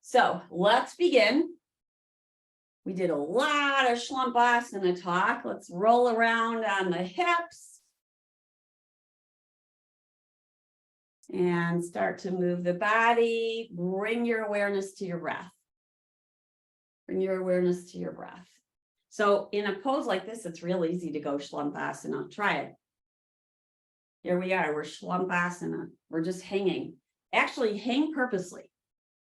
So let's begin. We did a lot of Slumpasana talk. Let's roll around on the hips and start to move the body. Bring your awareness to your breath. Bring your awareness to your breath. So in a pose like this, it's real easy to go Slumpasana. Try it. Here we are, we're Slumpasana. We're just hanging. Actually, hang purposely.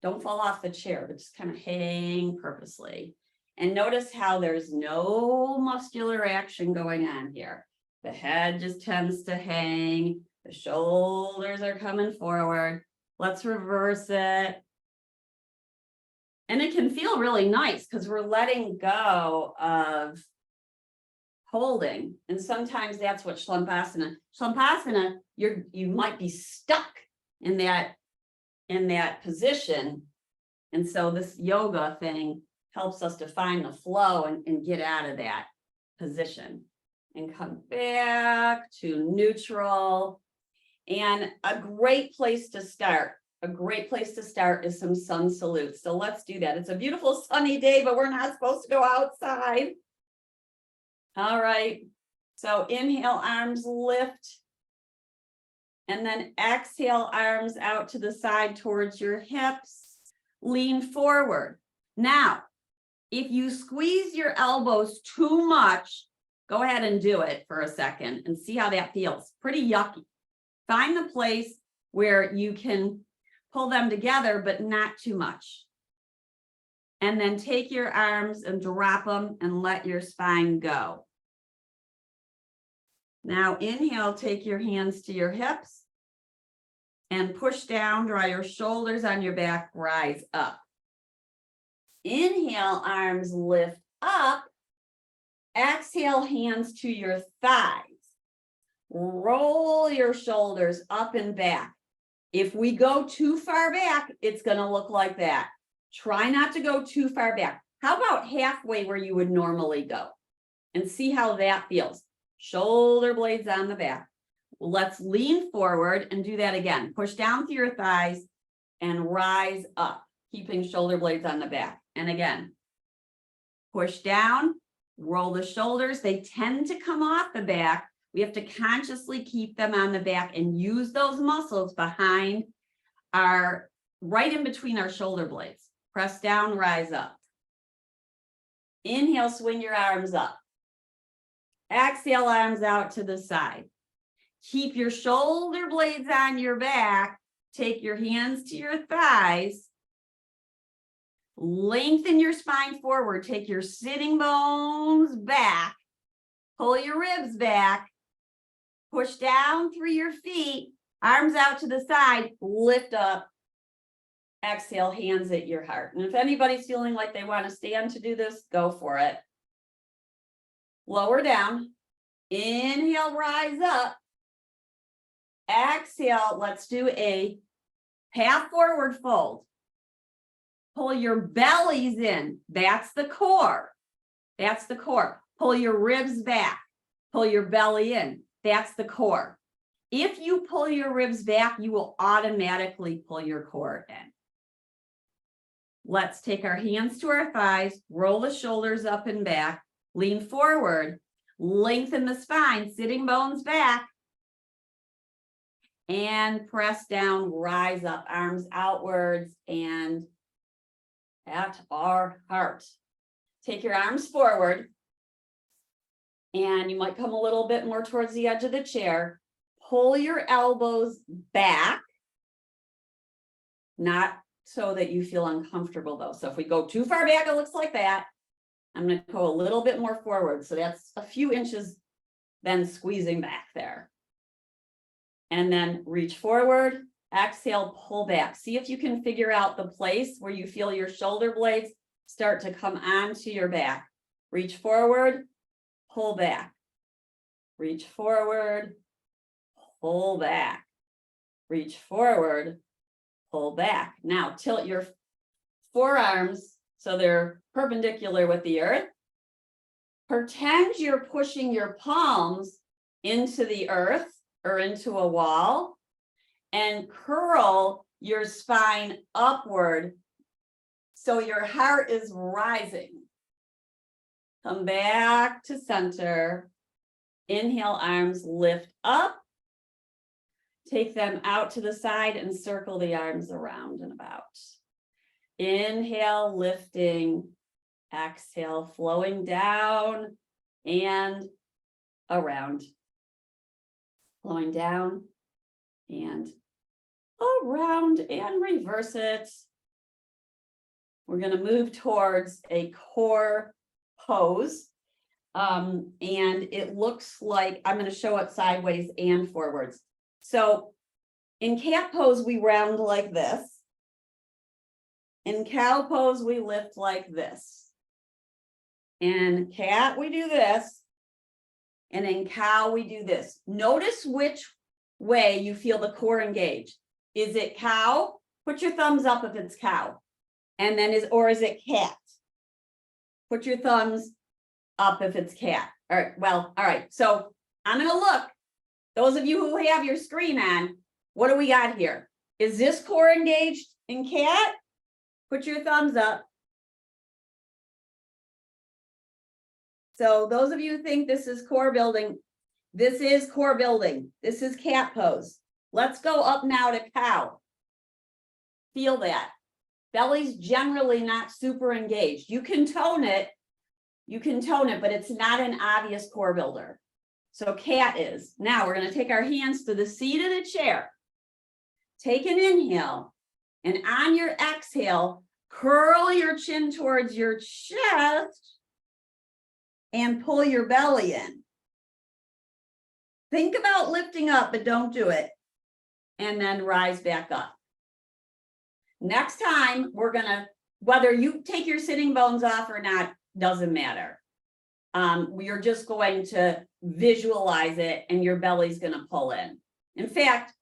Don't fall off the chair, but just kind of hang purposely. And notice how there's no muscular action going on here. The head just tends to hang. The shoulders are coming forward. Let's reverse it. And it can feel really nice because we're letting go of holding. And sometimes that's what Slumpasana. Slumpasana, you might be stuck in that position. And so this yoga thing helps us to find the flow and get out of that position and come back to neutral. And a great place to start is some sun salutes. So let's do that. It's a beautiful sunny day, but we're not supposed to go outside. All right. So inhale, arms lift. And then exhale, arms out to the side towards your hips. Lean forward. Now, if you squeeze your elbows too much, go ahead and do it for a second and see how that feels. Pretty yucky. Find the place where you can pull them together, but not too much. And then take your arms and drop them and let your spine go. Now inhale, take your hands to your hips and push down, draw your shoulders on your back, rise up. Inhale, arms lift up. Exhale, hands to your thighs. Roll your shoulders up and back. If we go too far back, it's going to look like that. Try not to go too far back. How about halfway where you would normally go? And see how that feels. Shoulder blades on the back. Let's lean forward and do that again. Push down through your thighs and rise up, keeping shoulder blades on the back. And again, push down, roll the shoulders. They tend to come off the back. We have to consciously keep them on the back and use those muscles behind right in between our shoulder blades. Press down, rise up. Inhale, swing your arms up. Exhale, arms out to the side. Keep your shoulder blades on your back. Take your hands to your thighs. Lengthen your spine forward. Take your sitting bones back. Pull your ribs back. Push down through your feet. Arms out to the side. Lift up. Exhale, hands at your heart. And if anybody's feeling like they want to stand to do this, go for it. Lower down. Inhale, rise up. Exhale, let's do a half forward fold. Pull your bellies in. That's the core. That's the core. Pull your ribs back. Pull your belly in. That's the core. If you pull your ribs back, you will automatically pull your core in. Let's take our hands to our thighs, roll the shoulders up and back, lean forward, lengthen the spine, sitting bones back, and press down, rise up, arms outwards and at our heart. Take your arms forward, and you might come a little bit more towards the edge of the chair. Pull your elbows back, not so that you feel uncomfortable though. So if we go too far back, it looks like that. I'm going to go a little bit more forward. So that's a few inches, then squeezing back there. And then reach forward, exhale, pull back. See if you can figure out the place where you feel your shoulder blades start to come onto your back. Reach forward, pull back. Reach forward, pull back. Reach forward, pull back. Now tilt your forearms so they're perpendicular with the earth. Pretend you're pushing your palms into the earth or into a wall, and curl your spine upward So your heart is rising. Come back to center. Inhale, arms lift up. Take them out to the side and circle the arms around and about. Inhale, lifting. Exhale, flowing down and around. Flowing down and around, and reverse it. We're going to move towards a core pose. And it looks like I'm going to show it sideways and forwards. So in cat pose, we round like this. In cow pose, we lift like this. In cat, we do this. And in cow, we do this. Notice which way you feel the core engaged. Is it cow? Put your thumbs up if it's cow. And then is it cat? Put your thumbs up if it's cat. All right, well, all right. So I'm going to look. Those of you who have your screen on, what do we got here? Is this core engaged in cat? Put your thumbs up. So those of you who think this is core building, this is core building. This is cat pose. Let's go up now to cow. Feel that. Belly's generally not super engaged. You can tone it, but it's not an obvious core builder. So cat is. Now we're going to take our hands to the seat of the chair. Take an inhale, and on your exhale, curl your chin towards your chest and pull your belly in. Think about lifting up, but don't do it. And then rise back up. Next time, we're going to, whether you take your sitting bones off or not, doesn't matter. You're just going to visualize it and your belly's going to pull in. In fact,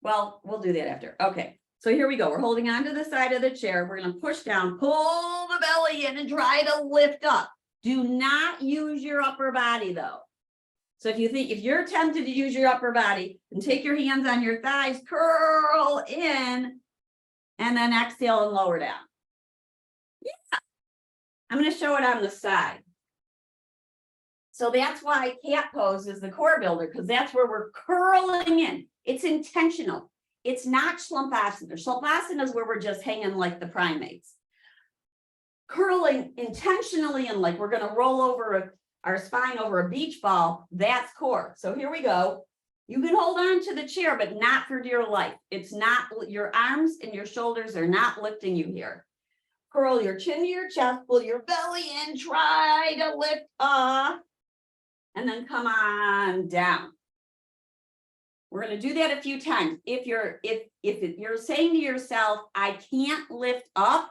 well, we'll do that after. Okay, so here we go. We're holding onto the side of the chair. We're going to push down, pull the belly in and try to lift up. Do not use your upper body though. So if you're tempted to use your upper body, then take your hands on your thighs, curl in, and then exhale and lower down. Yeah. I'm going to show it on the side. So that's why cat pose is the core builder, because that's where we're curling in. It's intentional. It's not slumpasana. Slumpasana is where we're just hanging like the primates. Curling intentionally in, like we're going to roll over our spine over a beach ball, that's core. So here we go. You can hold on to the chair, but not for dear life. It's not, your arms and your shoulders are not lifting you here. Curl your chin to your chest, pull your belly in, try to lift up, and then come on down. We're going to do that a few times. If you're saying to yourself, I can't lift up,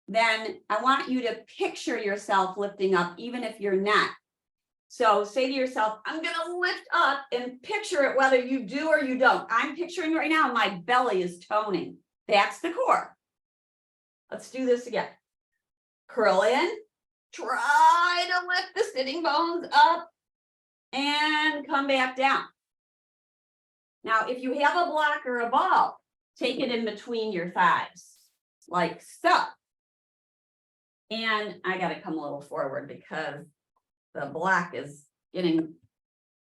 then I want you to picture yourself lifting up, even if you're not. So say to yourself, I'm going to lift up, and picture it whether you do or you don't. I'm picturing right now my belly is toning. That's the core. Let's do this again. Curl in, try to lift the sitting bones up, and come back down. Now, if you have a block or a ball, take it in between your thighs, like so. And I got to come a little forward because the block is getting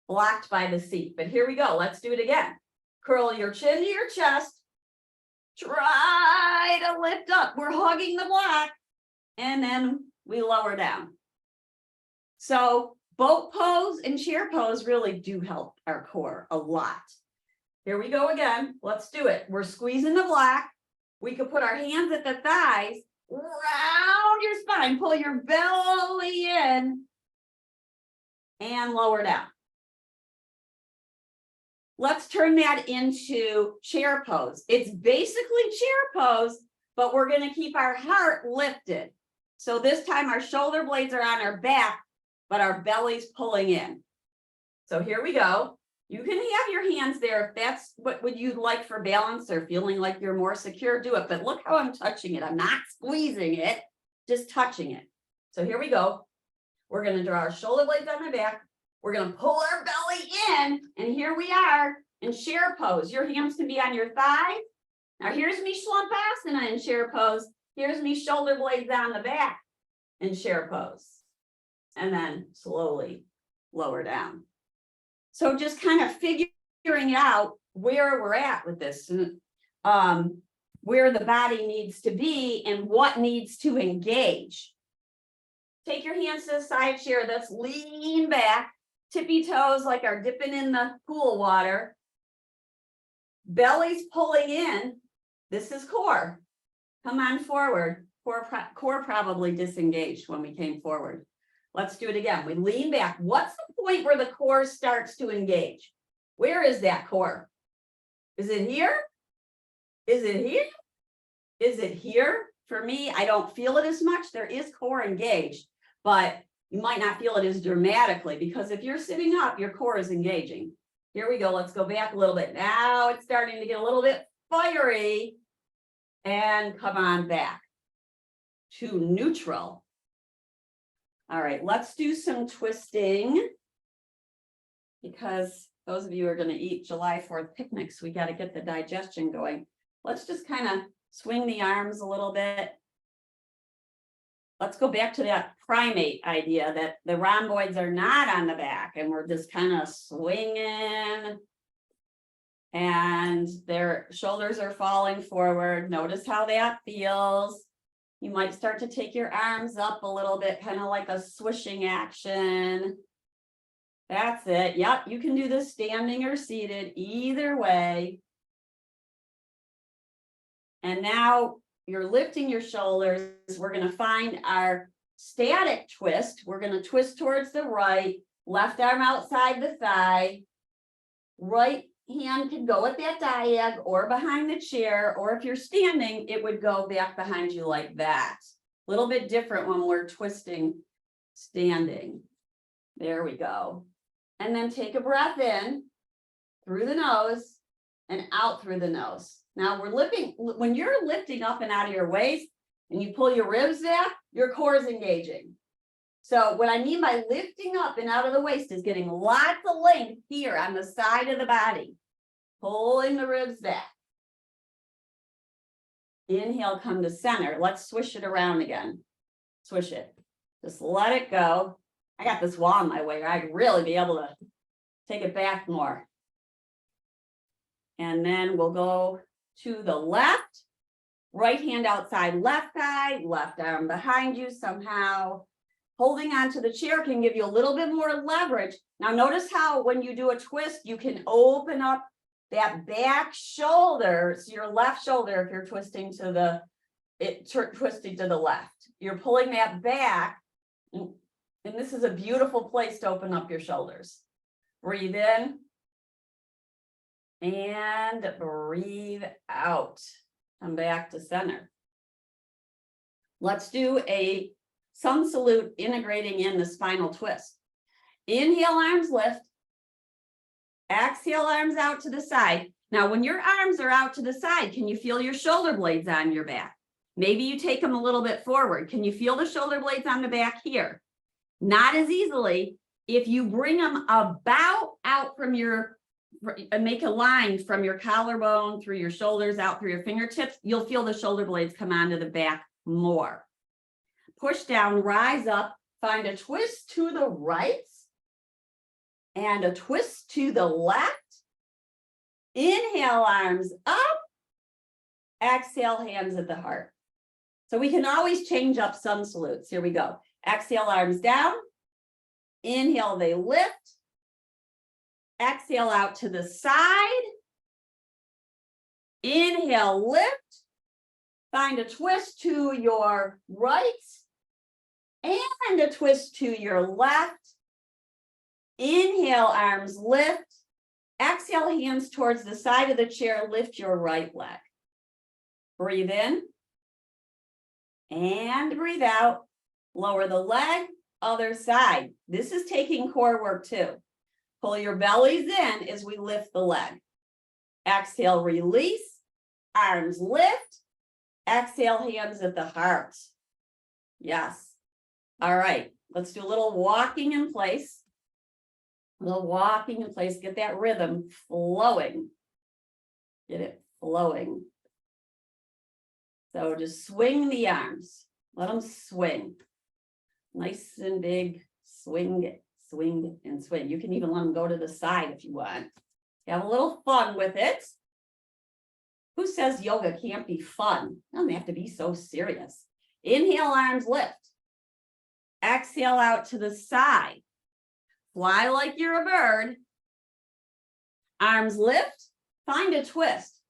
blocked by the seat. But here we go. Let's do it again. Curl your chin to your chest. Try to lift up. We're hugging the block. And then we lower down. So boat pose and chair pose really do help our core a lot. Here we go again. Let's do it. We're squeezing the block. We could put our hands at the thighs. Round your spine, pull your belly in and lower down. Let's turn that into chair pose. It's basically chair pose, but we're going to keep our heart lifted. So this time our shoulder blades are on our back, but our belly's pulling in. So here we go. You can have your hands there if that's what you'd like for balance or feeling like you're more secure, do it. But look how I'm touching it. I'm not squeezing it, just touching it. So here we go. We're going to draw our shoulder blades on the back. We're going to pull our belly in. And here we are in chair pose. Your hands can be on your thighs. Now here's me Shavasana in chair pose. Here's me shoulder blades on the back in chair pose. And then slowly lower down. So just kind of figuring out where we're at with this, where the body needs to be and what needs to engage. Take your hands to the side chair. That's lean back, tippy toes like are dipping in the pool water. Belly's pulling in. This is core. Come on forward. Core probably disengaged when we came forward. Let's do it again. We lean back. What's the point where the core starts to engage? Where is that core? Is it here? Is it here? Is it here? For me, I don't feel it as much. There is core engaged, but you might not feel it as dramatically because if you're sitting up, your core is engaging. Here we go. Let's go back a little bit. Now it's starting to get a little bit fiery. And come on back to neutral. All right, let's do some twisting because those of you who are going to eat July 4th picnics, we got to get the digestion going. Let's just kind of swing the arms a little bit. Let's go back to that primate idea that the rhomboids are not on the back and we're just kind of swinging and their shoulders are falling forward. Notice how that feels. You might start to take your arms up a little bit, kind of like a swishing action. That's it. Yep, you can do this standing or seated, either way. And now you're lifting your shoulders. We're going to find our static twist. We're going to twist towards the right, left arm outside the thigh. Right hand can go at that diag or behind the chair, or if you're standing, it would go back behind you like that. A little bit different when we're twisting standing. There we go. And then take a breath in through the nose and out through the nose. Now we're lifting, when you're lifting up and out of your waist and you pull your ribs back, your core is engaging. So what I mean by lifting up and out of the waist is getting lots of length here on the side of the body, pulling the ribs back. Inhale, come to center. Let's swish it around again. Swish it. Just let it go. I got this wall in my way. I'd really be able to take it back more. And then we'll go to the left. Right hand outside left thigh, left arm behind you somehow. Holding onto the chair can give you a little bit more leverage. Now notice how when you do a twist, you can open up that back shoulder. So your left shoulder, if you're twisting to the, twisting to the left, you're pulling that back. And this is a beautiful place to open up your shoulders. Breathe in and breathe out. Come back to center. Let's do a sun salute integrating in the spinal twist. Inhale, arms lift. Exhale, arms out to the side. Now, when your arms are out to the side, can you feel your shoulder blades on your back? Maybe you take them a little bit forward. Can you feel the shoulder blades on the back here? Not as easily. If you bring them about out from your, make a line from your collarbone through your shoulders out through your fingertips, you'll feel the shoulder blades come onto the back more. Push down, rise up, find a twist to the right and a twist to the left. Inhale, arms up. Exhale, hands at the heart. So we can always change up sun salutes. Here we go. Exhale, arms down. Inhale, they lift. Exhale out to the side. Inhale, lift. Find a twist to your right and a twist to your left. Inhale, arms lift. Exhale, hands towards the side of the chair. Lift your right leg. Breathe in and breathe out. Lower the leg, other side. This is taking core work too. Pull your bellies in as we lift the leg. Exhale, release. Arms lift. Exhale, hands at the heart. Yes. All right, let's do a little walking in place. A little walking in place. Get that rhythm flowing. Get it flowing. So just swing the arms, let them swing. Nice and big, swing, swing, and swing. You can even let them go to the side if you want. Have a little fun with it. Who says yoga can't be fun? It doesn't have to be so serious. Inhale, arms lift. Exhale out to the side. Fly like you're a bird. Arms lift, find a twist.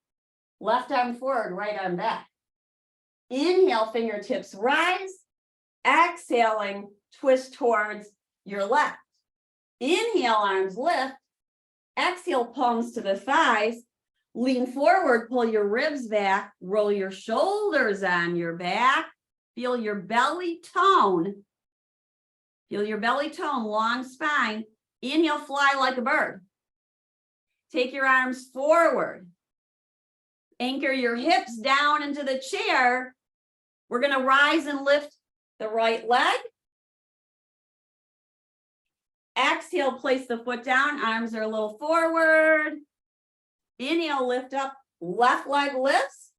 Left arm forward, right arm back. Inhale, fingertips rise. Exhaling, twist towards your left. Inhale, arms lift. Exhale, palms to the thighs. Lean forward, pull your ribs back. Roll your shoulders on your back. Feel your belly tone. Feel your belly tone, long spine. Inhale, fly like a bird. Take your arms forward. Anchor your hips down into the chair. We're going to rise and lift the right leg. Exhale, place the foot down. Arms are a little forward. Inhale, lift up. Left leg lifts.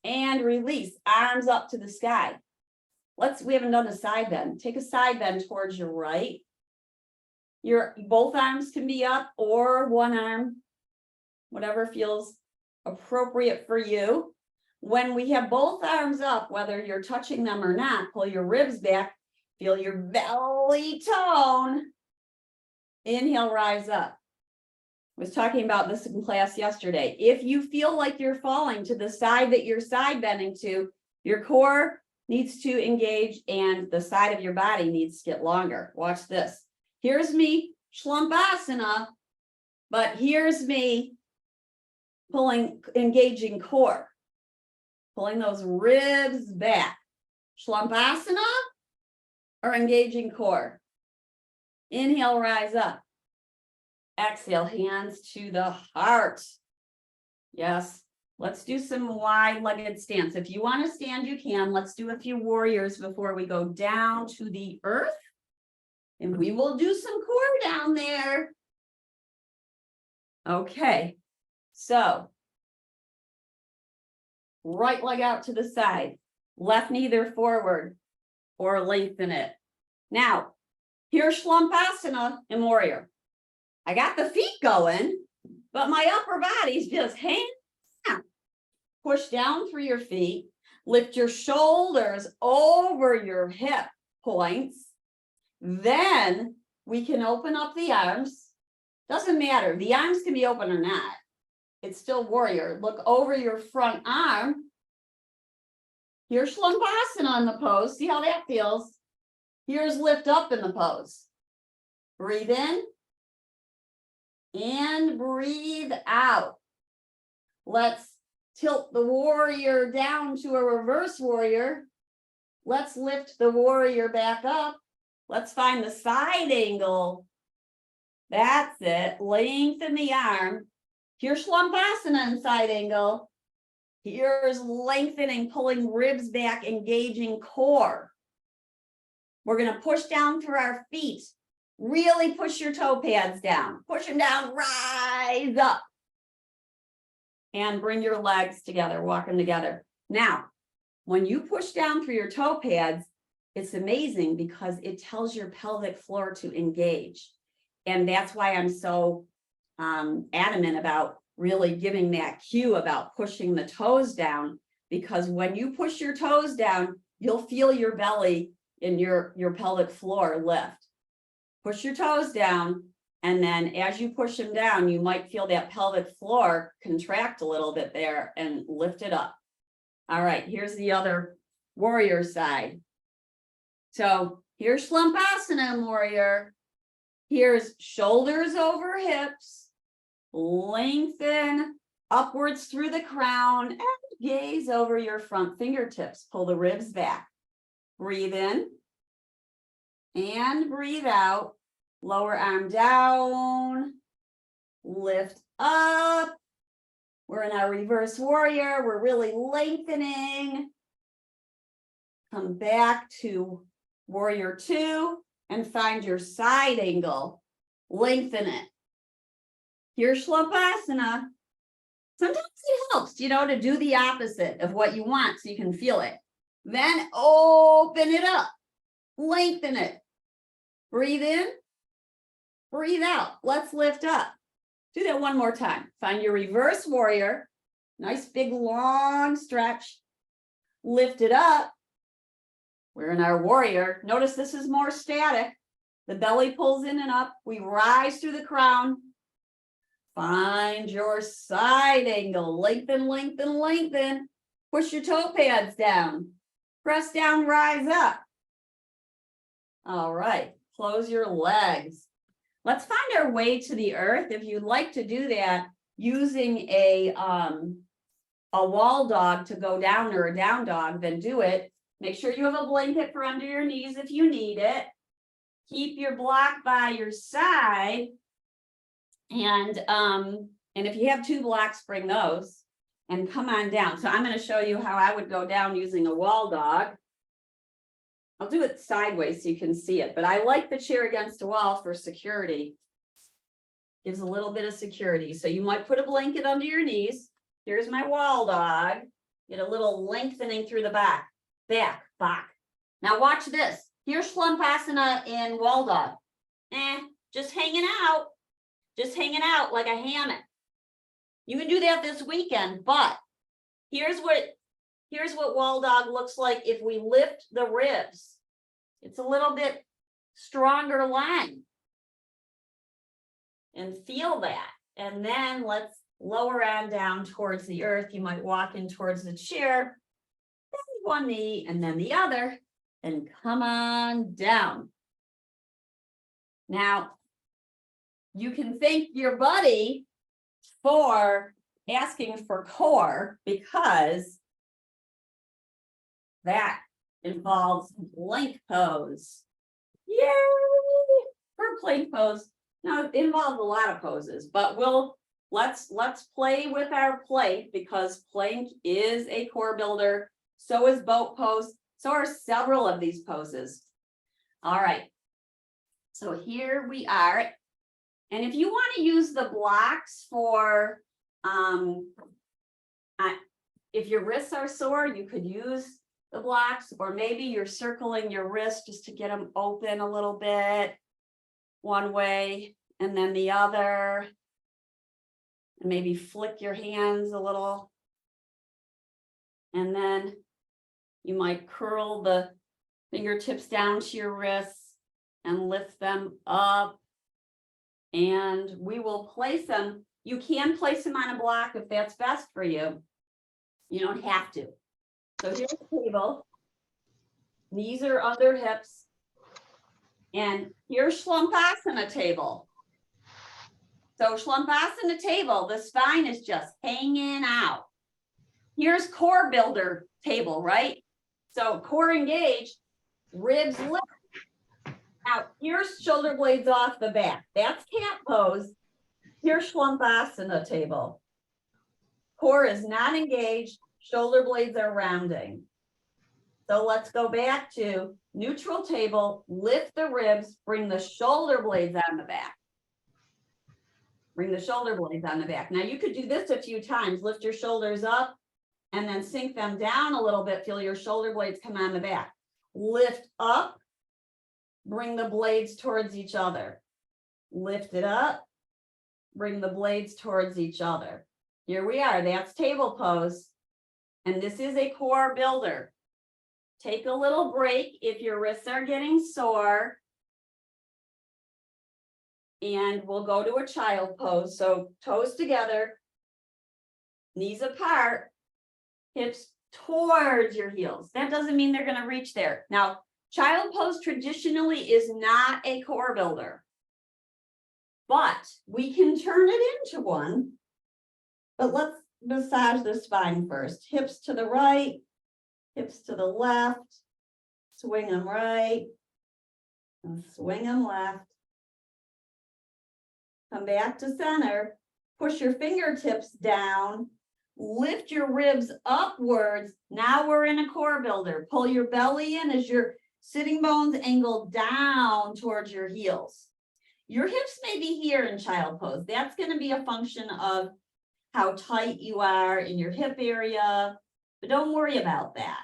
And release. Arms up to the sky. We haven't done a side bend. Take a side bend towards your right. Both arms can be up or one arm, whatever feels appropriate for you. When we have both arms up, whether you're touching them or not, pull your ribs back, feel your belly tone. Inhale, rise up. I was talking about this in class yesterday. If you feel like you're falling to the side that you're side bending to, your core needs to engage and the side of your body needs to get longer. Watch this. Here's me, Shlumpasana, but here's me engaging core. Pulling those ribs back. Shlumpasana or engaging core. Inhale, rise up. Exhale, hands to the heart. Yes, let's do some wide-legged stance. If you want to stand, you can. Let's do a few warriors before we go down to the earth. And we will do some core down there. Okay, so right leg out to the side, left knee either forward or lengthen it. Now, here's Shlumpasana in warrior. I got the feet going, but my upper body's just hanging out. Push down through your feet, lift your shoulders over your hip points. Then we can open up the arms. Doesn't matter, the arms can be open or not. It's still warrior. Look over your front arm. Here's Shlumpasana in the pose. See how that feels? Here's lift up in the pose. Breathe in. And breathe out. Let's tilt the warrior down to a reverse warrior. Let's lift the warrior back up. Let's find the side angle. That's it. Lengthen the arm. Here's Shlumpasana in side angle. Here's lengthening, pulling ribs back, engaging core. We're going to push down through our feet. Really push your toe pads down. Push them down, rise up. And bring your legs together, walk them together. Now, when you push down through your toe pads, it's amazing because it tells your pelvic floor to engage. And that's why I'm so adamant about really giving that cue about pushing the toes down, because when you push your toes down, you'll feel your belly and your pelvic floor lift. Push your toes down, and then as you push them down, you might feel that pelvic floor contract a little bit there and lift it up. All right, here's the other warrior side. So here's Shlumpasana warrior. Here's shoulders over hips. Lengthen upwards through the crown and gaze over your front fingertips. Pull the ribs back. Breathe in and breathe out. Lower arm down. Lift up. We're in our reverse warrior. We're really lengthening. Come back to warrior 2 and find your side angle. Lengthen it. Here's Shlumpasana. Sometimes it helps, you know, to do the opposite of what you want so you can feel it. Then open it up, lengthen it. Breathe in, breathe out. Let's lift up. Do that one more time. Find your reverse warrior. Nice big long stretch. Lift it up. We're in our warrior. Notice this is more static. The belly pulls in and up. We rise through the crown. Find your side angle. Lengthen, lengthen, lengthen. Push your toe pads down. Press down, rise up. All right. Close your legs. Let's find our way to the earth. If you'd like to do that using a wall dog to go down or a down dog, then do it. Make sure you have a blanket for under your knees if you need it. Keep your block by your side. And if you have 2 blocks, bring those and come on down. So I'm going to show you how I would go down using a wall dog. I'll do it sideways so you can see it, but I like the chair against a wall for security. Gives a little bit of security. So you might put a blanket under your knees. Here's my wall dog. Get a little lengthening through the back. Back. Now watch this. Here's Slumpasana in wall dog. Just hanging out like a hammock. You can do that this weekend, but here's what wall dog looks like if we lift the ribs. It's a little bit stronger line. And feel that. And then let's lower on down towards the earth. You might walk in towards the chair. One knee and then the other, and come on down. Now, you can thank your buddy for asking for core, because that involves plank pose. Yay! For plank pose. Now, it involves a lot of poses, but let's play with our plank, because plank is a core builder. So is boat pose. So are several of these poses. All right. So here we are. And if you want to use the blocks for, if your wrists are sore, you could use the blocks, or maybe you're circling your wrist just to get them open a little bit, one way and then the other. And maybe flick your hands a little. And then you might curl the fingertips down to your wrists and lift them up. And we will place them. You can place them on a block if that's best for you. You don't have to. So here's the table. Knees are under hips. And here's Slumpasana table. So Slumpasana table, the spine is just hanging out. Here's core builder table, right? So core engaged, ribs lift. Now here's shoulder blades off the back. That's cat pose. Here's Slumpasana table. Core is not engaged, shoulder blades are rounding. So let's go back to neutral table, lift the ribs, bring the shoulder blades on the back. Bring the shoulder blades on the back. Now you could do this a few times. Lift your shoulders up and then sink them down a little bit. Feel your shoulder blades come on the back. Lift up, bring the blades towards each other. Lift it up, bring the blades towards each other. Here we are, that's table pose. And this is a core builder. Take a little break if your wrists are getting sore. And we'll go to a child pose. So toes together, knees apart, hips towards your heels. That doesn't mean they're going to reach there. Now, child pose traditionally is not a core builder, but we can turn it into one. But let's massage the spine first. Hips to the right, hips to the left, swing them right, and swing them left. Come back to center, push your fingertips down, lift your ribs upwards. Now we're in a core builder. Pull your belly in as your sitting bones angle down towards your heels. Your hips may be here in child pose. That's going to be a function of how tight you are in your hip area, but don't worry about that.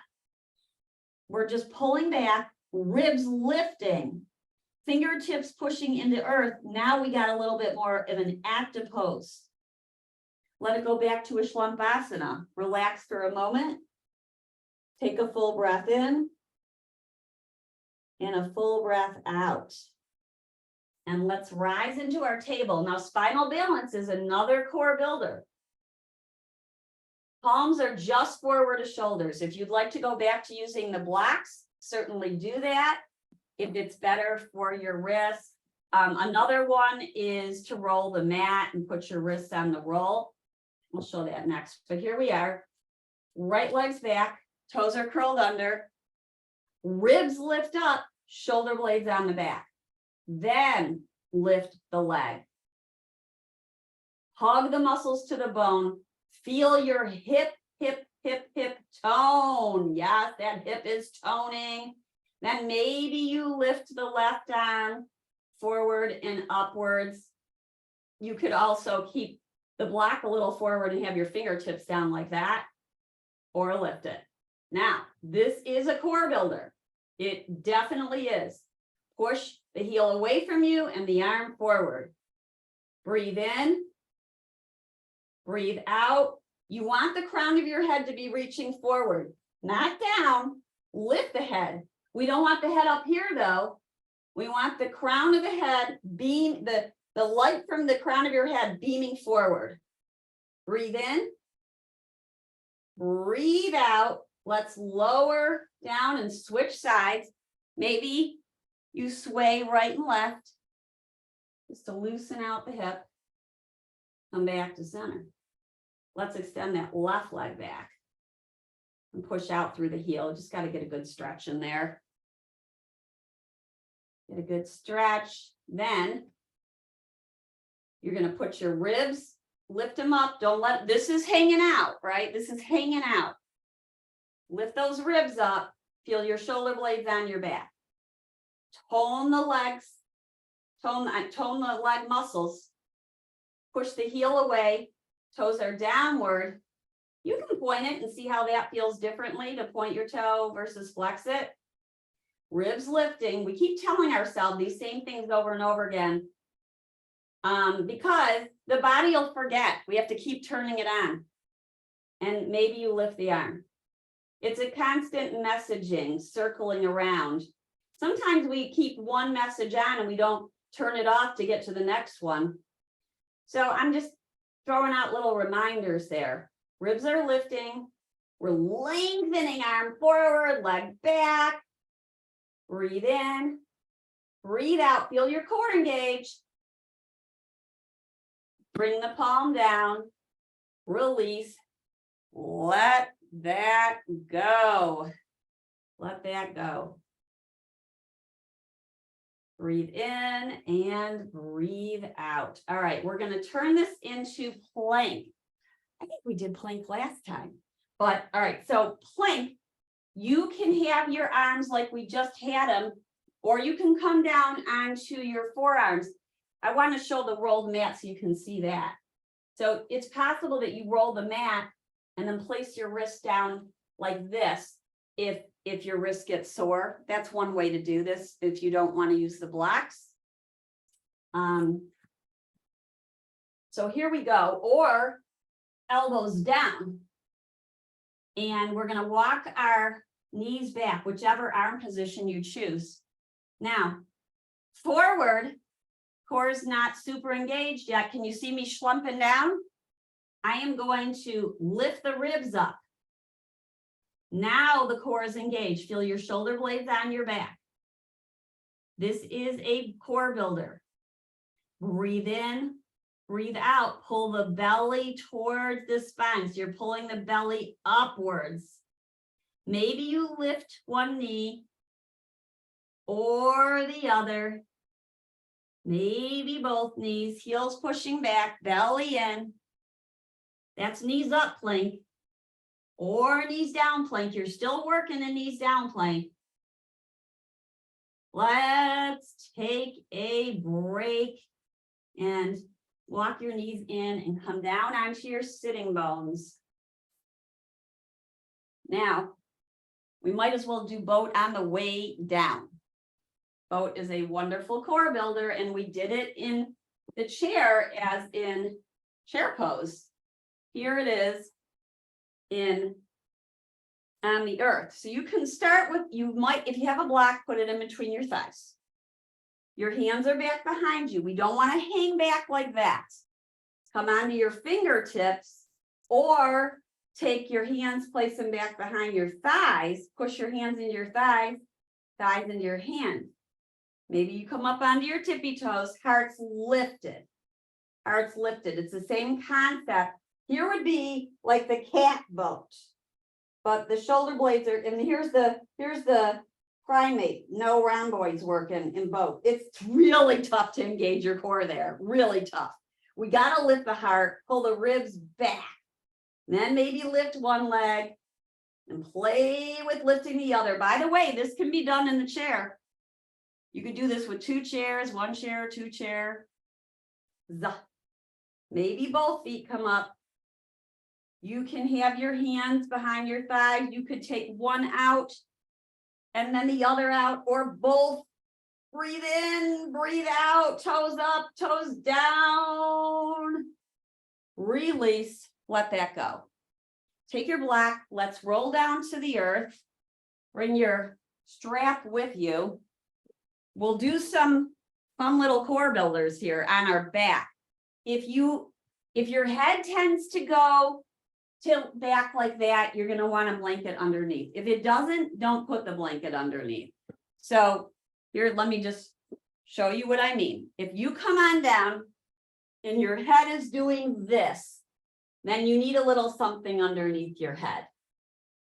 We're just pulling back, ribs lifting, fingertips pushing into earth. Now we got a little bit more of an active pose. Let it go back to a Shlumpasana. Relax for a moment. Take a full breath in and a full breath out. And let's rise into our table. Now, spinal balance is another core builder. Palms are just forward of shoulders. If you'd like to go back to using the blocks, certainly do that if it's better for your wrists. Another one is to roll the mat and put your wrists on the roll. I'll show that next. But here we are. Right leg's back, toes are curled under, ribs lift up, shoulder blades on the back. Then lift the leg. Hug the muscles to the bone. Feel your hip tone. Yes, that hip is toning. Then maybe you lift the left arm forward and upwards. You could also keep the block a little forward and have your fingertips down like that, or lift it. Now, this is a core builder. It definitely is. Push the heel away from you and the arm forward. Breathe in. Breathe out. You want the crown of your head to be reaching forward, not down. Lift the head. We don't want the head up here though. We want the crown of the head beam, the light from the crown of your head beaming forward. Breathe in. Breathe out. Let's lower down and switch sides. Maybe you sway right and left just to loosen out the hip. Come back to center. Let's extend that left leg back and push out through the heel. Just got to get a good stretch in there. Get a good stretch. Then you're going to put your ribs, lift them up. Don't let, this is hanging out, right? This is hanging out. Lift those ribs up. Feel your shoulder blades on your back. Tone the legs, tone the leg muscles. Push the heel away. Toes are downward. You can point it and see how that feels differently to point your toe versus flex it. Ribs lifting. We keep telling ourselves these same things over and over again because the body will forget. We have to keep turning it on. And maybe you lift the arm. It's a constant messaging circling around. Sometimes we keep one message on and we don't turn it off to get to the next one. So I'm just throwing out little reminders there. Ribs are lifting. We're lengthening arm forward, leg back. Breathe in. Breathe out. Feel your core engage. Bring the palm down. Release. Let that go. Let that go. Breathe in and breathe out. All right, we're going to turn this into plank. I think we did plank last time, but all right, so plank, you can have your arms like we just had them, or you can come down onto your forearms. I want to show the rolled mat so you can see that. So it's possible that you roll the mat and then place your wrist down like this if your wrist gets sore. That's one way to do this if you don't want to use the blocks. So here we go, or elbows down. And we're going to walk our knees back, whichever arm position you choose. Now, forward, core is not super engaged yet. Can you see me slumping down? I am going to lift the ribs up. Now the core is engaged. Feel your shoulder blades on your back. This is a core builder. Breathe in, breathe out. Pull the belly towards the spine. So you're pulling the belly upwards. Maybe you lift one knee or the other. Maybe both knees, heels pushing back, belly in. That's knees up plank. Or knees down plank. You're still working a knees down plank. Let's take a break and Walk your knees in and come down onto your sitting bones. Now, we might as well do boat on the way down. Boat is a wonderful core builder, and we did it in the chair as in chair pose. Here it is on the earth. So you can start with, you might, if you have a block, put it in between your thighs. Your hands are back behind you. We don't want to hang back like that. Come onto your fingertips, or take your hands, place them back behind your thighs, push your hands into your thighs, thighs into your hands. Maybe you come up onto your tippy toes, hearts lifted. Hearts lifted. It's the same concept. Here would be like the cat boat, but the shoulder blades are, and here's the primate, no round boys working in boat. It's really tough to engage your core there, really tough. We got to lift the heart, pull the ribs back, then maybe lift one leg and play with lifting the other. By the way, this can be done in the chair. You could do this with 2 chairs, 1 chair, 2 chair. Maybe both feet come up. You can have your hands behind your thighs. You could take one out and then the other out, or both. Breathe in, breathe out, toes up, toes down. Release, let that go. Take your block, let's roll down to the earth. Bring your strap with you. We'll do some fun little core builders here on our back. If your head tends to go tilt back like that, you're gonna want a blanket underneath. If it doesn't, don't put the blanket underneath. So here, let me just show you what I mean. If you come on down and your head is doing this, then you need a little something underneath your head.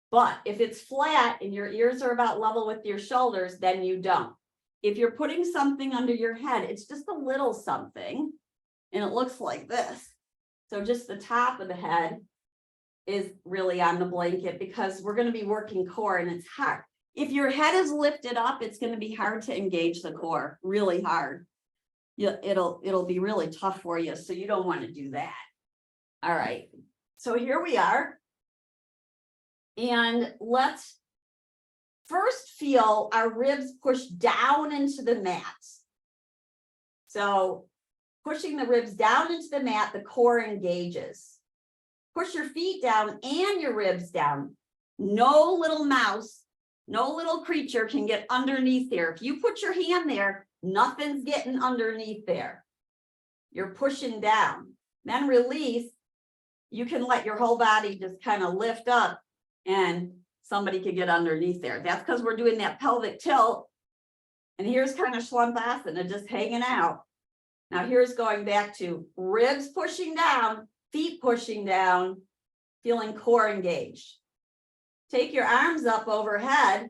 But if it's flat and your ears are about level with your shoulders, then you don't. If you're putting something under your head, it's just a little something, and it looks like this. So just the top of the head is really on the blanket, because we're going to be working core and it's hard. If your head is lifted up, it's going to be hard to engage the core, really hard. It'll be really tough for you, so you don't want to do that. All right, so here we are. And let's first feel our ribs push down into the mat. So pushing the ribs down into the mat, the core engages. Push your feet down and your ribs down. No little mouse, no little creature can get underneath there. If you put your hand there, nothing's getting underneath there. You're pushing down. Then release. You can let your whole body just kind of lift up, and somebody could get underneath there. That's because we're doing that pelvic tilt. And here's kind of Slumpasana, just hanging out. Now here's going back to ribs pushing down, feet pushing down, feeling core engaged. Take your arms up overhead.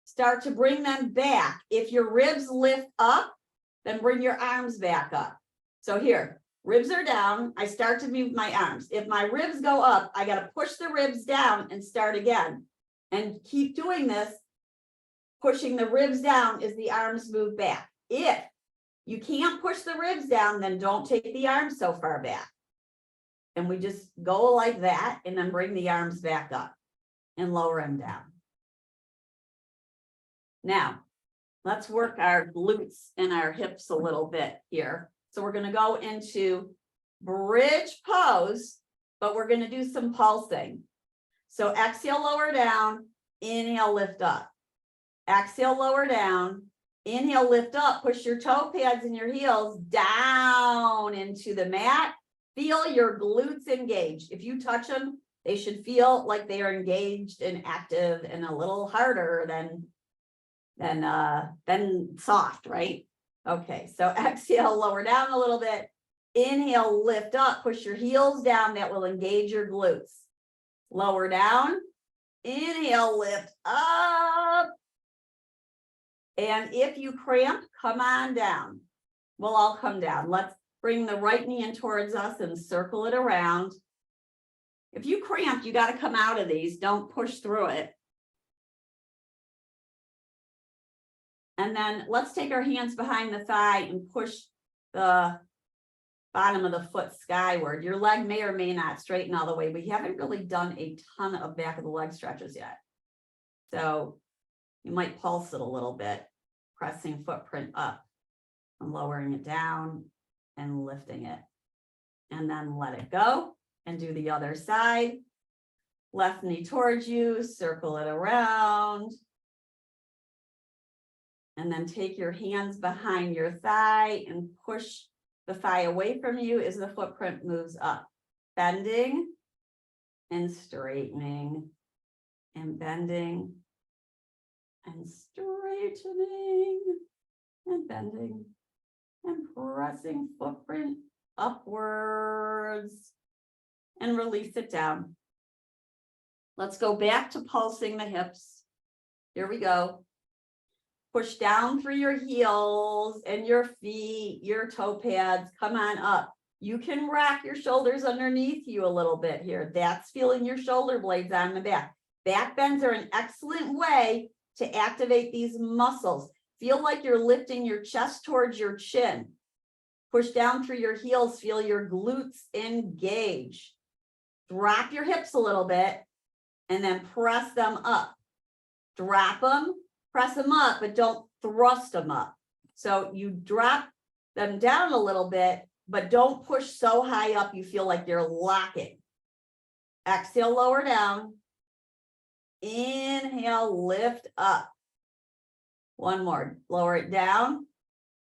Start to bring them back. If your ribs lift up, then bring your arms back up. So here, ribs are down. I start to move my arms. If my ribs go up, I got to push the ribs down and start again. And keep doing this. Pushing the ribs down as the arms move back. If you can't push the ribs down, then don't take the arms so far back. And we just go like that, and then bring the arms back up and lower them down. Now, let's work our glutes and our hips a little bit here. So we're going to go into bridge pose, but we're going to do some pulsing. So exhale, lower down, inhale, lift up. Exhale, lower down, inhale, lift up, push your toe pads and your heels down into the mat. Feel your glutes engaged. If you touch them, they should feel like they are engaged and active and a little harder than soft, right? Okay, so exhale, lower down a little bit. Inhale, lift up, push your heels down. That will engage your glutes. Lower down. Inhale, lift up. And if you cramp, come on down. We'll all come down. Let's bring the right knee in towards us and circle it around. If you cramp, you got to come out of these. Don't push through it. And then let's take our hands behind the thigh and push the bottom of the foot skyward. Your leg may or may not straighten all the way. We haven't really done a ton of back of the leg stretches yet. So you might pulse it a little bit, pressing footprint up and lowering it down and lifting it. And then let it go and do the other side. Left knee towards you, circle it around. And then take your hands behind your thigh and push the thigh away from you as the footprint moves up. Bending and straightening and bending and straightening and bending and pressing footprint upwards and release it down. Let's go back to pulsing the hips. Here we go. Push down through your heels and your feet, your toe pads. Come on up. You can rack your shoulders underneath you a little bit here. That's feeling your shoulder blades on the back. Back bends are an excellent way to activate these muscles. Feel like you're lifting your chest towards your chin. Push down through your heels. Feel your glutes engage. Drop your hips a little bit and then press them up. Drop them. Press them up, but don't thrust them up. So you drop them down a little bit, but don't push so high up you feel like you're locking. Exhale, lower down. Inhale, lift up. One more. Lower it down.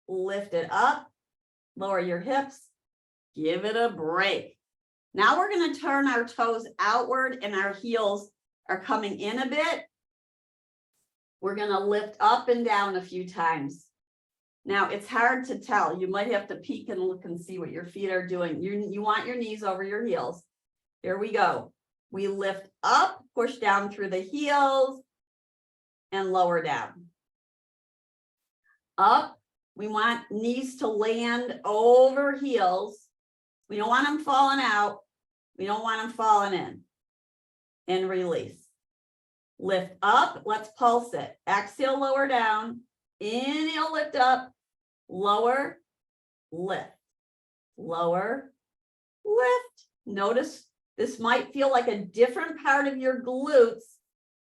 Lift it up. Lower your hips. Give it a break. Now we're going to turn our toes outward and our heels are coming in a bit. We're going to lift up and down a few times. Now, it's hard to tell. You might have to peek and look and see what your feet are doing. You want your knees over your heels. Here we go. We lift up, push down through the heels, and lower down. Up, we want knees to land over heels. We don't want them falling out. We don't want them falling in. And release. Lift up, let's pulse it. Exhale, lower down. Inhale, lift up. Lower, lift. Lower, lift. Notice this might feel like a different part of your glutes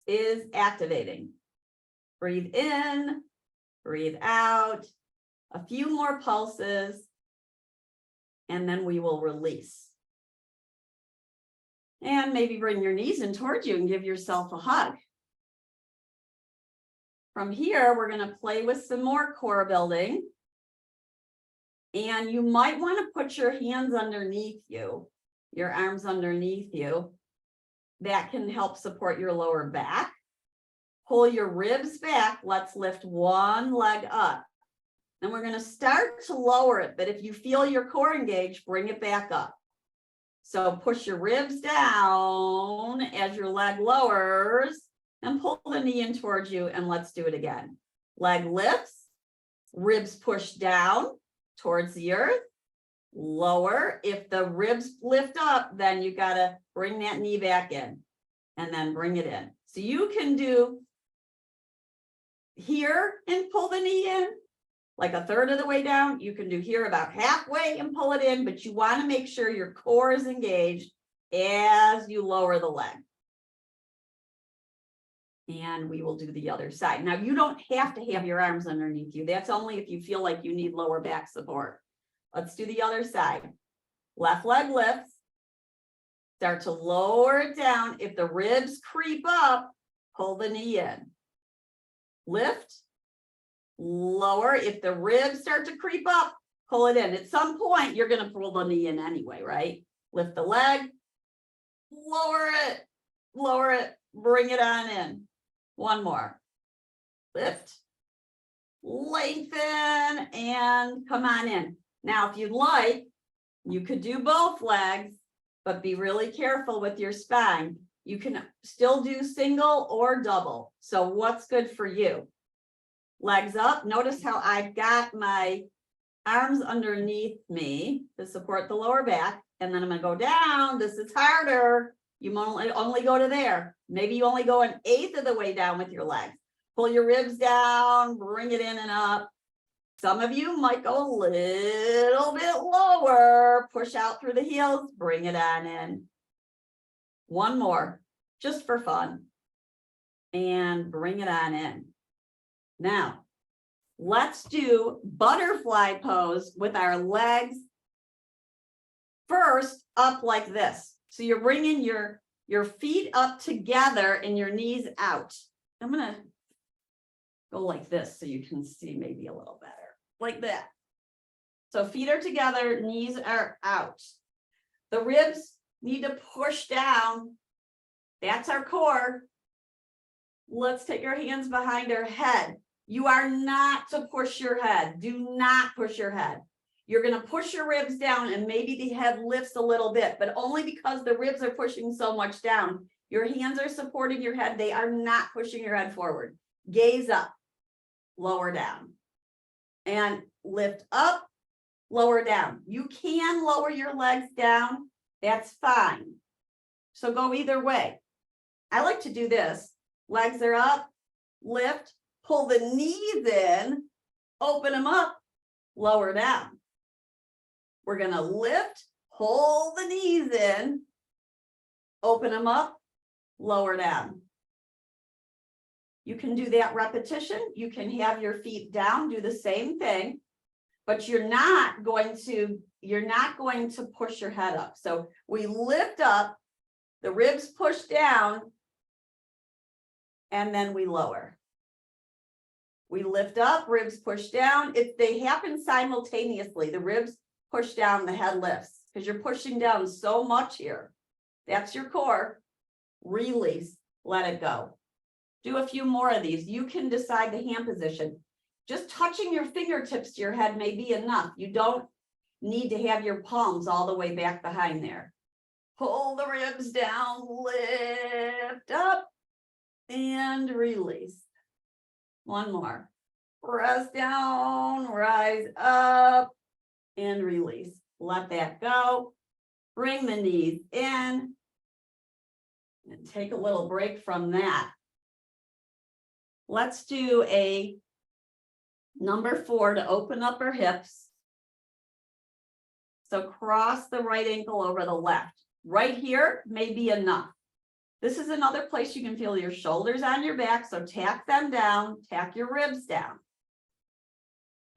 is activating. Breathe in, breathe out. A few more pulses, and then we will release. And maybe bring your knees in towards you and give yourself a hug. From here, we're going to play with some more core building. And you might want to put your hands underneath you, your arms underneath you. That can help support your lower back. Pull your ribs back. Let's lift one leg up. And we're going to start to lower it, but if you feel your core engaged, bring it back up. So push your ribs down as your leg lowers and pull the knee in towards you, and let's do it again. Leg lifts, ribs push down towards the earth, lower. If the ribs lift up, then you got to bring that knee back in and then bring it in. So you can do here and pull the knee in, like a third of the way down. You can do here about halfway and pull it in, but you want to make sure your core is engaged as you lower the leg. And we will do the other side. Now, you don't have to have your arms underneath you. That's only if you feel like you need lower back support. Let's do the other side. Left leg lifts. Start to lower it down. If the ribs creep up, pull the knee in. Lift. Lower. If the ribs start to creep up, pull it in. At some point, you're going to pull the knee in anyway, right? Lift the leg. Lower it. Lower it. Bring it on in. One more. Lift, lengthen, and come on in. Now, if you'd like, you could do both legs, but be really careful with your spine. You can still do single or double. So what's good for you? Legs up. Notice how I've got my arms underneath me to support the lower back. And then I'm going to go down. This is harder. You only go to there. Maybe you only go an eighth of the way down with your legs. Pull your ribs down, bring it in and up. Some of you might go a little bit lower, push out through the heels, bring it on in. One more, just for fun. And bring it on in. Now, let's do butterfly pose with our legs first up like this. So you're bringing your feet up together and your knees out. I'm gonna go like this so you can see maybe a little better, like that. So feet are together, knees are out. The ribs need to push down. That's our core. Let's take our hands behind our head. You are not to push your head. Do not push your head. You're going to push your ribs down and maybe the head lifts a little bit, but only because the ribs are pushing so much down. Your hands are supporting your head. They are not pushing your head forward. Gaze up, lower down, and lift up, lower down. You can lower your legs down. That's fine. So go either way. I like to do this. Legs are up, lift, pull the knees in, open them up, lower down. We're going to lift, pull the knees in, open them up, lower down. You can do that repetition. You can have your feet down, do the same thing, but you're not going to push your head up. So we lift up, the ribs push down, and then we lower. We lift up, ribs push down. If they happen simultaneously, the ribs push down, the head lifts, because you're pushing down so much here. That's your core. Release, let it go. Do a few more of these. You can decide the hand position. Just touching your fingertips to your head may be enough. You don't need to have your palms all the way back behind there. Pull the ribs down, lift up, and release. One more. Press down, rise up, and release. Let that go. Bring the knees in. And take a little break from that. Let's do a number 4 to open up our hips. So cross the right ankle over the left. Right here may be enough. This is another place you can feel your shoulders on your back, so tack them down, tack your ribs down.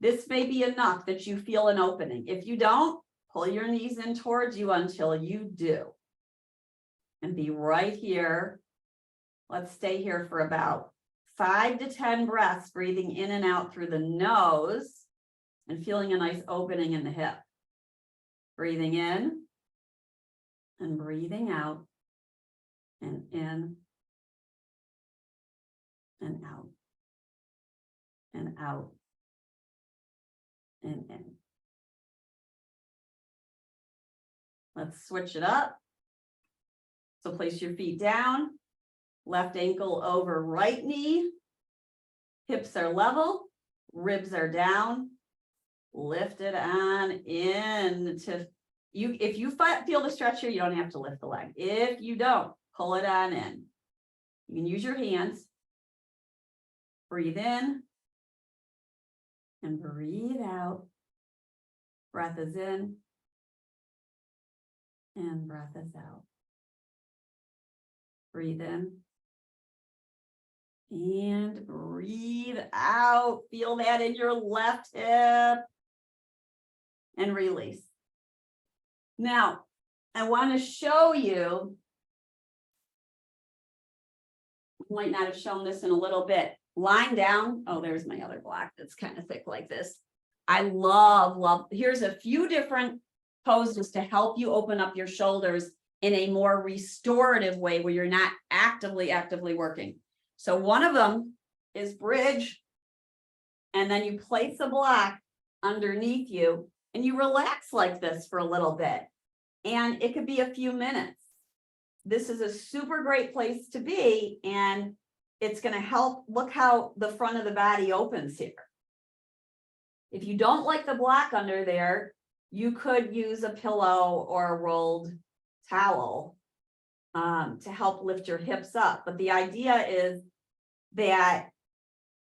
This may be enough that you feel an opening. If you don't, pull your knees in towards you until you do. And be right here. Let's stay here for about 5 to 10 breaths, breathing in and out through the nose and feeling a nice opening in the hip. Breathing in and breathing out. And in and out and out and in. Let's switch it up. So place your feet down, left ankle over right knee, hips are level, ribs are down, lift it on in to you. If you feel the stretch here, you don't have to lift the leg. If you don't, pull it on in. You can use your hands. Breathe in and breathe out. Breath is in and breath is out. Breathe in and breathe out. Feel that in your left hip and release. Now, I want to show you, might not have shown this in a little bit. Lying down. Oh, there's my other block that's kind of thick like this. I love, here's a few different poses to help you open up your shoulders in a more restorative way where you're not actively working. So one of them is bridge, and then you place a block underneath you and you relax like this for a little bit. And it could be a few minutes. This is a super great place to be, and it's going to help. Look how the front of the body opens here. If you don't like the block under there, you could use a pillow or a rolled towel to help lift your hips up. But the idea is that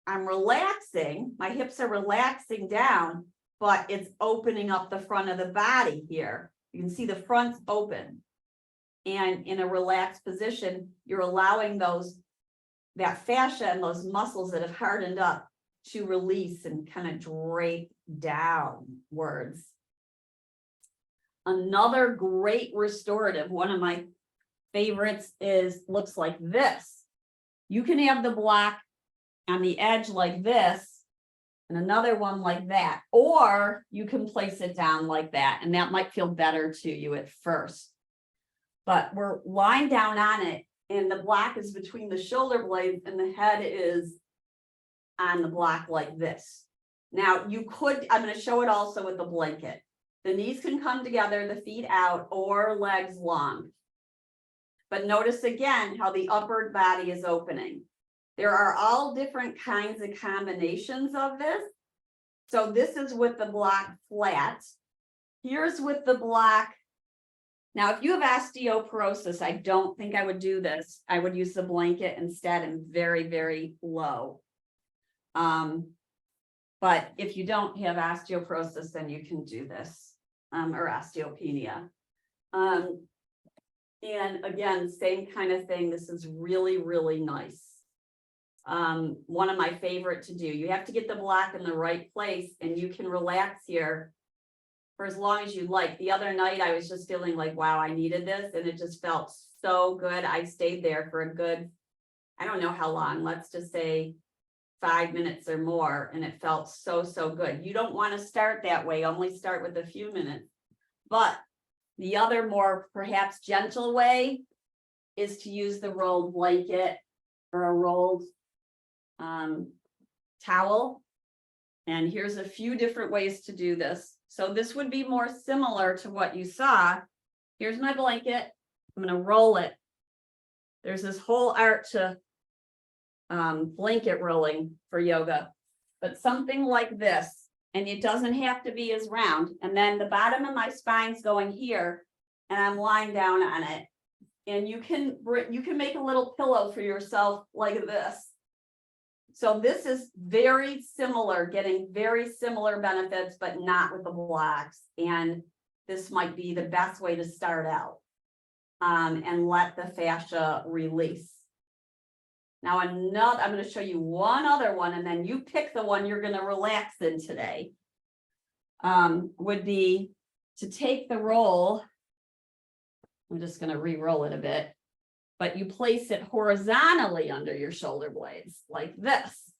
I'm relaxing, my hips are relaxing down, but it's opening up the front of the body here. You can see the front's open. And in a relaxed position, you're allowing that fascia and those muscles that have hardened up to release and kind of drape downwards. Another great restorative, one of my favorites, looks like this. You can have the block on the edge like this, and another one like that, or you can place it down like that, and that might feel better to you at first. But we're lying down on it, and the block is between the shoulder blades, and the head is on the block like this. Now, I'm going to show it also with the blanket. The knees can come together, the feet out, or legs long. But notice again how the upper body is opening. There are all different kinds of combinations of this. So this is with the block flat. Here's with the block. Now, if you have osteoporosis, I don't think I would do this. I would use the blanket instead and very, very low. But if you don't have osteoporosis, then you can do this, or osteopenia. And again, same kind of thing. This is really, really nice. One of my favorite to do. You have to get the block in the right place, and you can relax here for as long as you like. The other night, I was just feeling like, wow, I needed this, and it just felt so good. I stayed there for a good, I don't know how long, let's just say 5 minutes or more, and it felt so, so good. You don't want to start that way, only start with a few minutes. But the other more perhaps gentle way is to use the rolled blanket or a rolled towel. And here's a few different ways to do this. So this would be more similar to what you saw. Here's my blanket. I'm going to roll it. There's this whole art to blanket rolling for yoga, but something like this. And it doesn't have to be as round. And then the bottom of my spine's going here, and I'm lying down on it. And you can make a little pillow for yourself like this. So this is very similar, getting very similar benefits, but not with the blocks. And this might be the best way to start out, and let the fascia release. Now, I'm going to show you one other one, and then you pick the one you're going to relax in today. Would be to take the roll. I'm just going to re-roll it a bit, but you place it horizontally under your shoulder blades like this.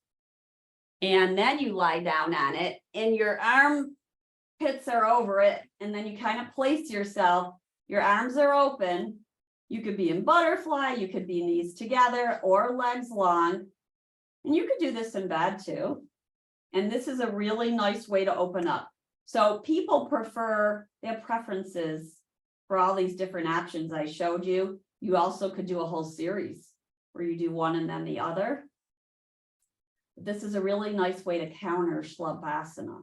And then you lie down on it, and your armpits are over it. And then you kind of place yourself, your arms are open. You could be in butterfly, you could be knees together or legs long. And you could do this in bed too. And this is a really nice way to open up. So people they have preferences for all these different options I showed you. You also could do a whole series where you do one and then the other. This is a really nice way to counter Shlabhasana.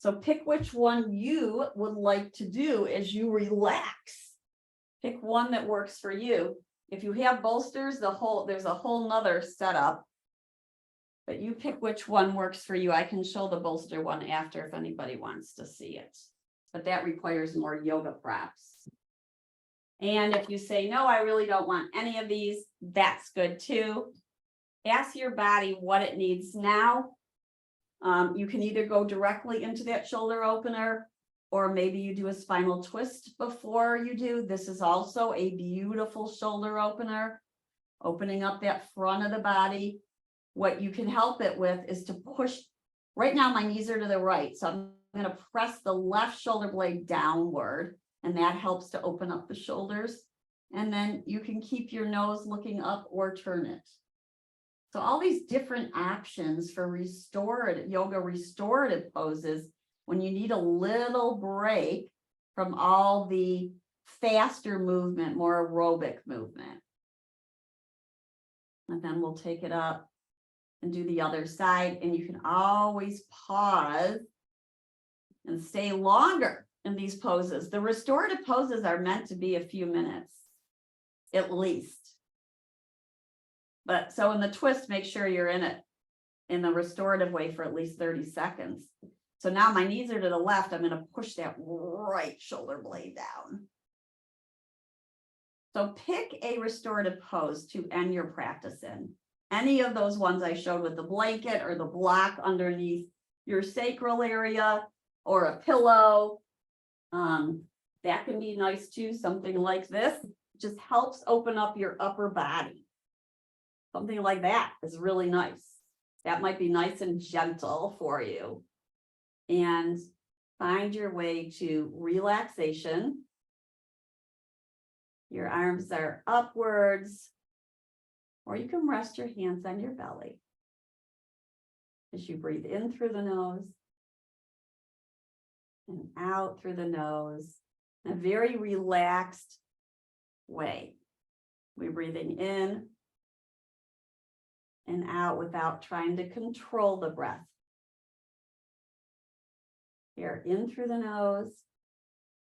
So pick which one you would like to do as you relax. Pick one that works for you. If you have bolsters, there's a whole nother setup. But you pick which one works for you. I can show the bolster one after if anybody wants to see it. But that requires more yoga props. And if you say, no, I really don't want any of these, that's good too. Ask your body what it needs now. You can either go directly into that shoulder opener, or maybe you do a spinal twist before you do. This is also a beautiful shoulder opener, opening up that front of the body. What you can help it with is to push. Right now, my knees are to the right, so I'm going to press the left shoulder blade downward, and that helps to open up the shoulders. And then you can keep your nose looking up or turn it. So all these different options for yoga restorative poses when you need a little break from all the faster movement, more aerobic movement. And then we'll take it up and do the other side. And you can always pause and stay longer in these poses. The restorative poses are meant to be a few minutes, at least. But so in the twist, make sure you're in it in the restorative way for at least 30 seconds. So now my knees are to the left. I'm going to push that right shoulder blade down. So pick a restorative pose to end your practice in. Any of those ones I showed with the blanket or the block underneath your sacral area or a pillow. That can be nice too. Something like this just helps open up your upper body. Something like that is really nice. That might be nice and gentle for you. And find your way to relaxation. Your arms are upwards, or you can rest your hands on your belly. As you breathe in through the nose and out through the nose, in a very relaxed way. We're breathing in and out without trying to control the breath. Here, in through the nose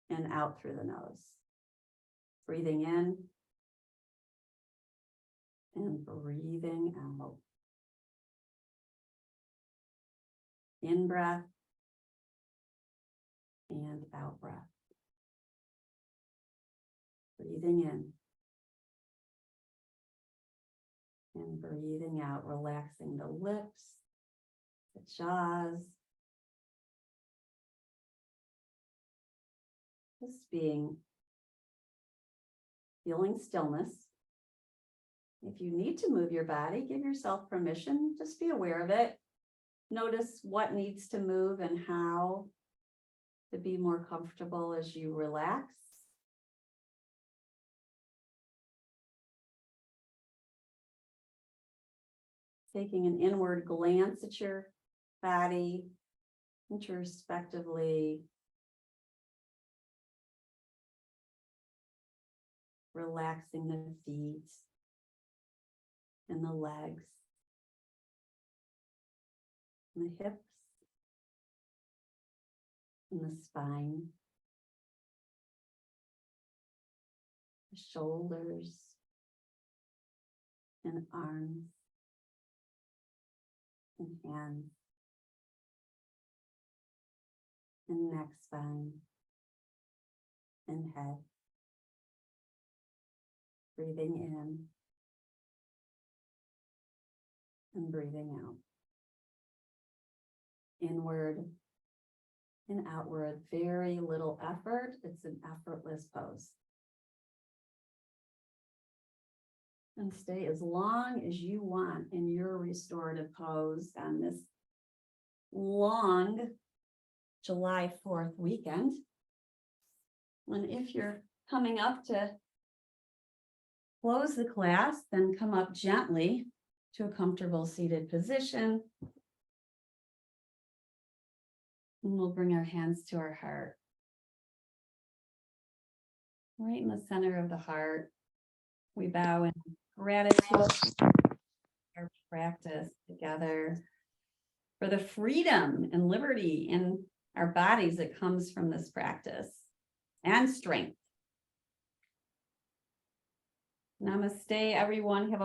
and out through the nose. Breathing in and breathing out. In breath and out breath. Breathing in and breathing out, relaxing the lips, the jaws. Just feeling stillness. If you need to move your body, give yourself permission. Just be aware of it. Notice what needs to move and how to be more comfortable as you relax. Taking an inward glance at your body, introspectively. Relaxing the feet and the legs and the hips and the spine, the shoulders and arms and hands and neck, spine and head. Breathing in and breathing out. Inward and outward, very little effort. It's an effortless pose. And stay as long as you want in your restorative pose on this long July 4th weekend. And if you're coming up to close the class, then come up gently to a comfortable seated position. And we'll bring our hands to our heart. Right in the center of the heart, we bow in gratitude for our practice together, for the freedom and liberty in our bodies that comes from this practice, and strength. Namaste, everyone. Have a